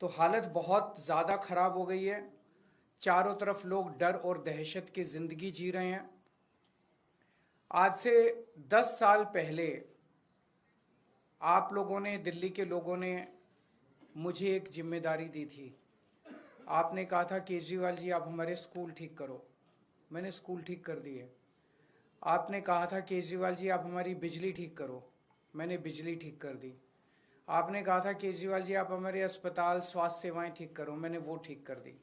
तो हालत बहुत ज़्यादा ख़राब हो गई है। चारों तरफ लोग डर और दहशत की ज़िंदगी जी रहे हैं। आज से 10 साल पहले आप लोगों ने, दिल्ली के लोगों ने मुझे एक जिम्मेदारी दी थी। आपने कहा था केजरीवाल जी आप हमारे स्कूल ठीक करो। मैंने स्कूल ठीक कर दिए। आपने कहा था केजरीवाल जी आप हमारी बिजली ठीक करो। मैंने बिजली ठीक कर दी। आपने कहा था केजरीवाल जी आप हमारे अस्पताल, स्वास्थ्य सेवाएं ठीक करो। मैंने वो ठीक कर दी।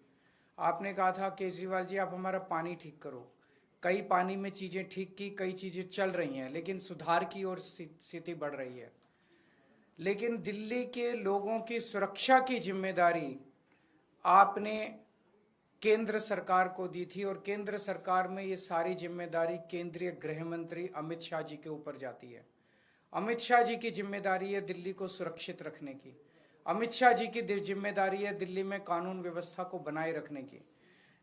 आपने कहा था केजरीवाल जी आप हमारा पानी ठीक करो। कई पानी में चीज़ें ठीक की, कई चीज़ें चल रही हैं, लेकिन सुधार की ओर स्थिति बढ़ रही है। लेकिन दिल्ली के लोगों की सुरक्षा की जिम्मेदारी आपने केंद्र सरकार को दी थी और केंद्र सरकार में ये सारी जिम्मेदारी केंद्रीय गृह मंत्री अमित शाह जी के ऊपर जाती है। अमित शाह जी की जिम्मेदारी है दिल्ली को सुरक्षित रखने की। अमित शाह जी की जिम्मेदारी है दिल्ली में कानून व्यवस्था को बनाए रखने की।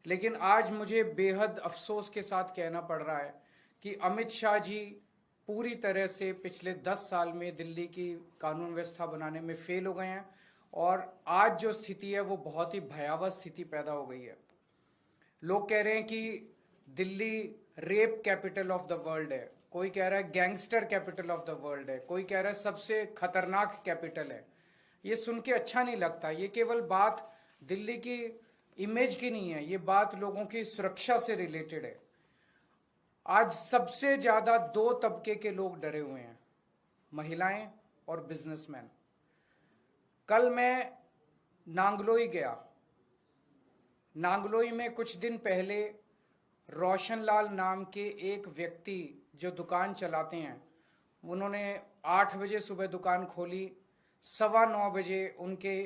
लेकिन आज मुझे बेहद अफसोस के साथ कहना पड़ रहा है कि अमित शाह जी पूरी तरह से पिछले 10 साल में दिल्ली की कानून व्यवस्था बनाने में फेल हो गए हैं और आज जो स्थिति है वो बहुत ही भयावह स्थिति पैदा हो गई है। लोग कह रहे हैं कि Delhi rape capital of the world है, कोई कह रहा है gangster capital of the world है, कोई कह रहा है सबसे खतरनाक कैपिटल है। ये सुन के अच्छा नहीं लगता। ये केवल बात दिल्ली की इमेज की नहीं है, ये बात लोगों की सुरक्षा से रिलेटेड है। आज सबसे ज्यादा 2 तबके के लोग डरे हुए हैं, महिलाएं और बिजनेसमैन। कल मैं नांगलोई गया। नांगलोई में कुछ दिन पहले रोशनलाल नाम के एक व्यक्ति जो दुकान चलाते हैं, उन्होंने 8 बजे सुबह दुकान खोली। 9:15 बजे उनके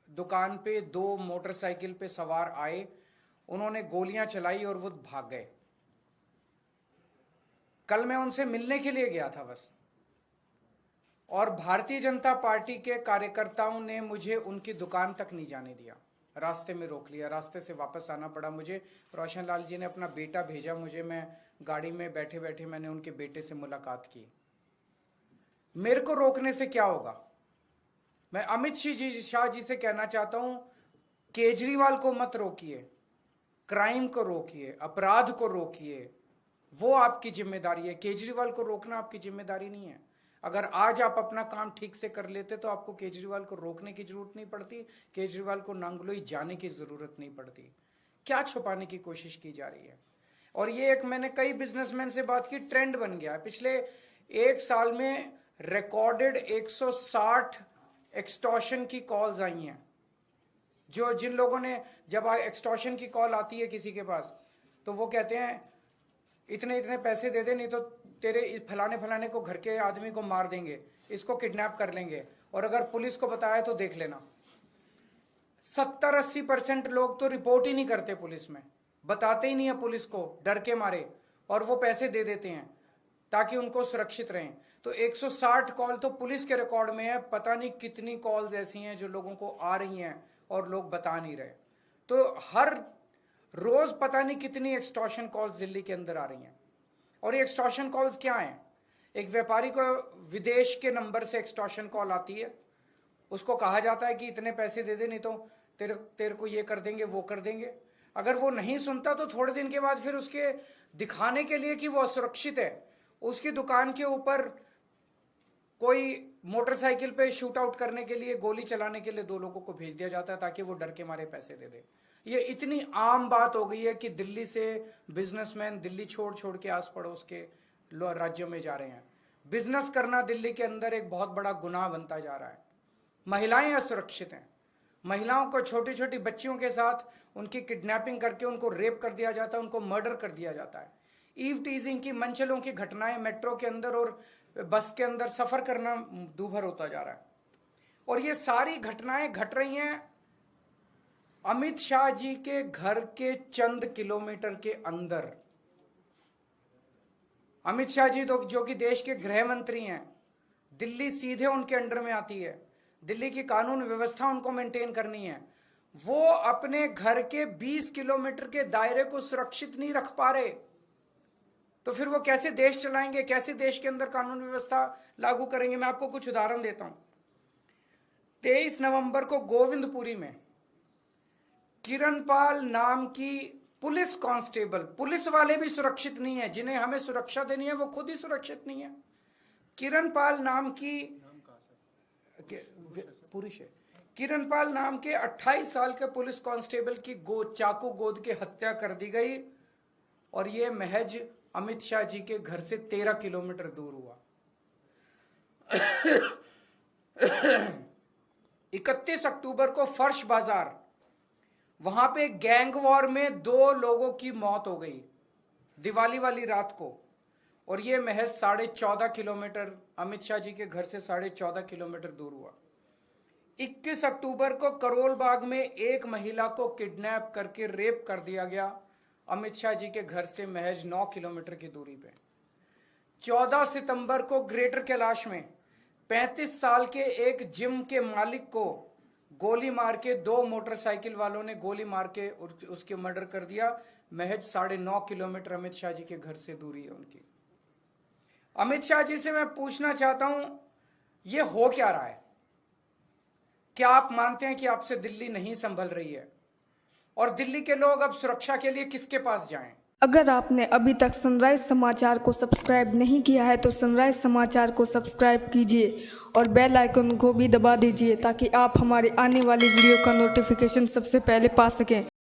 दुकान पे 2 मोटरसाइकिल पे सवार आए, उन्होंने गोलियां चलाई और वो भाग गए। कल मैं उनसे मिलने के लिए गया था बस, और भारतीय जनता पार्टी के कार्यकर्ताओं ने मुझे उनकी दुकान तक नहीं जाने दिया, रास्ते में रोक लिया। रास्ते से वापस आना पड़ा मुझे। रोशनलाल जी ने अपना बेटा भेजा मुझे, मैं गाड़ी में बैठे बैठे मैंने उनके बेटे से मुलाकात की। मेरे को रोकने से क्या होगा? मैं अमित शाह जी से कहना चाहता हूं, केजरीवाल को मत रोकिए, क्राइम को रोकिए, अपराध को रोकिए, वो आपकी जिम्मेदारी है। केजरीवाल को रोकना आपकी जिम्मेदारी नहीं है। अगर आज आप अपना काम ठीक से कर लेते तो आपको केजरीवाल को रोकने की जरूरत नहीं पड़ती, केजरीवाल को नांगलोई जाने की जरूरत नहीं पड़ती। क्या छुपाने की कोशिश की जा रही है? और ये एक, मैंने कई बिजनेसमैन से बात की, ट्रेंड बन गया है। पिछले 1 साल में रिकॉर्डेड 160 एक्सटॉर्शन की कॉल्स आई हैं। जिन लोगों ने, जब एक्सटॉर्शन की कॉल आती है किसी के पास, तो वो कहते हैं इतने इतने पैसे दे दे, नहीं तो तेरे फलाने फलाने को, घर के आदमी को मार देंगे, इसको किडनैप कर लेंगे, और अगर पुलिस को बताया तो देख लेना। 70-80% लोग तो रिपोर्ट ही नहीं करते पुलिस में, बताते ही नहीं है पुलिस को, डर के मारे, और वो पैसे दे देते हैं ताकि उनको सुरक्षित रहें। तो 160 कॉल तो पुलिस के रिकॉर्ड में है। पता नहीं कितनी कॉल्स ऐसी हैं जो लोगों को आ रही हैं और लोग बता नहीं रहे। तो हर रोज पता नहीं कितनी एक्सटॉर्शन कॉल्स दिल्ली के अंदर आ रही हैं। और ये एक्सटॉर्शन कॉल्स क्या हैं? एक व्यापारी को विदेश के नंबर से एक्सटॉर्शन कॉल आती है, उसको कहा जाता है कि इतने पैसे दे दे, नहीं तो तेरे को ये कर देंगे, वो कर देंगे। अगर वो नहीं सुनता तो थोड़े दिन के बाद फिर उसके दिखाने के लिए कि वो असुरक्षित है, उसकी दुकान के ऊपर कोई मोटरसाइकिल पे शूट आउट करने के लिए, गोली चलाने के लिए 2 लोगों को भेज दिया जाता है ताकि वो डर के मारे पैसे दे दे। ये इतनी आम बात हो गई है कि दिल्ली से बिजनेसमैन दिल्ली छोड़ छोड़ के आस पड़ोस के राज्यों में जा रहे हैं। बिजनेस करना दिल्ली के अंदर एक बहुत बड़ा गुनाह बनता जा रहा है। महिलाएं असुरक्षित हैं। महिलाओं को, छोटी छोटी बच्चियों के साथ उनकी किडनैपिंग करके उनको रेप कर दिया जाता है, उनको मर्डर कर दिया जाता है। ईव टीजिंग की, मनचलों की घटनाएं मेट्रो के अंदर और बस के अंदर सफर करना दूभर होता जा रहा है। और ये सारी घटनाएं घट रही हैं अमित शाह जी के घर के चंद किलोमीटर के अंदर। अमित शाह जी जो कि देश के गृह मंत्री हैं, दिल्ली सीधे उनके अंडर में आती है। दिल्ली की कानून व्यवस्था उनको मेंटेन करनी है। वो अपने घर के 20 किलोमीटर के दायरे को सुरक्षित नहीं रख पा रहे, तो फिर वो कैसे देश चलाएंगे, कैसे देश के अंदर कानून व्यवस्था लागू करेंगे? मैं आपको कुछ उदाहरण देता हूं। 23 नवंबर को गोविंदपुरी में किरणपाल नाम की पुलिस कांस्टेबल, पुलिस वाले भी सुरक्षित नहीं है, जिन्हें हमें सुरक्षा देनी है वो खुद ही सुरक्षित नहीं है। किरणपाल नाम की पुरुष है, किरणपाल नाम के 28 साल के पुलिस कांस्टेबल की चाकू गोद के हत्या कर दी गई, और ये महज अमित शाह जी के घर से 13 किलोमीटर दूर हुआ। 31 अक्टूबर को फर्श बाजार, वहां पे गैंग वॉर में 2 लोगों की मौत हो गई दिवाली वाली रात को, और ये महज 14.5 किलोमीटर अमित शाह जी के घर से 14.5 किलोमीटर दूर हुआ। 21 अक्टूबर को करोल बाग में एक महिला को किडनैप करके रेप कर दिया गया अमित शाह जी के घर से महज 9 किलोमीटर की दूरी पे। 14 सितंबर को ग्रेटर कैलाश में 35 साल के एक जिम के मालिक को गोली मार के 2 मोटरसाइकिल वालों ने गोली मार के उसके मर्डर कर दिया। महज 9.5 किलोमीटर अमित शाह जी के घर से दूरी है उनकी। अमित शाह जी से मैं पूछना चाहता हूं, ये हो क्या रहा है? क्या आप मानते हैं कि आपसे दिल्ली नहीं संभल रही है? और दिल्ली के लोग अब सुरक्षा के लिए किसके पास जाएं? अगर आपने अभी तक सनराइज समाचार को सब्सक्राइब नहीं किया है तो सनराइज समाचार को सब्सक्राइब कीजिए और बेल आइकन को भी दबा दीजिए, ताकि आप हमारे आने वाली वीडियो का नोटिफिकेशन सबसे पहले पा सकें।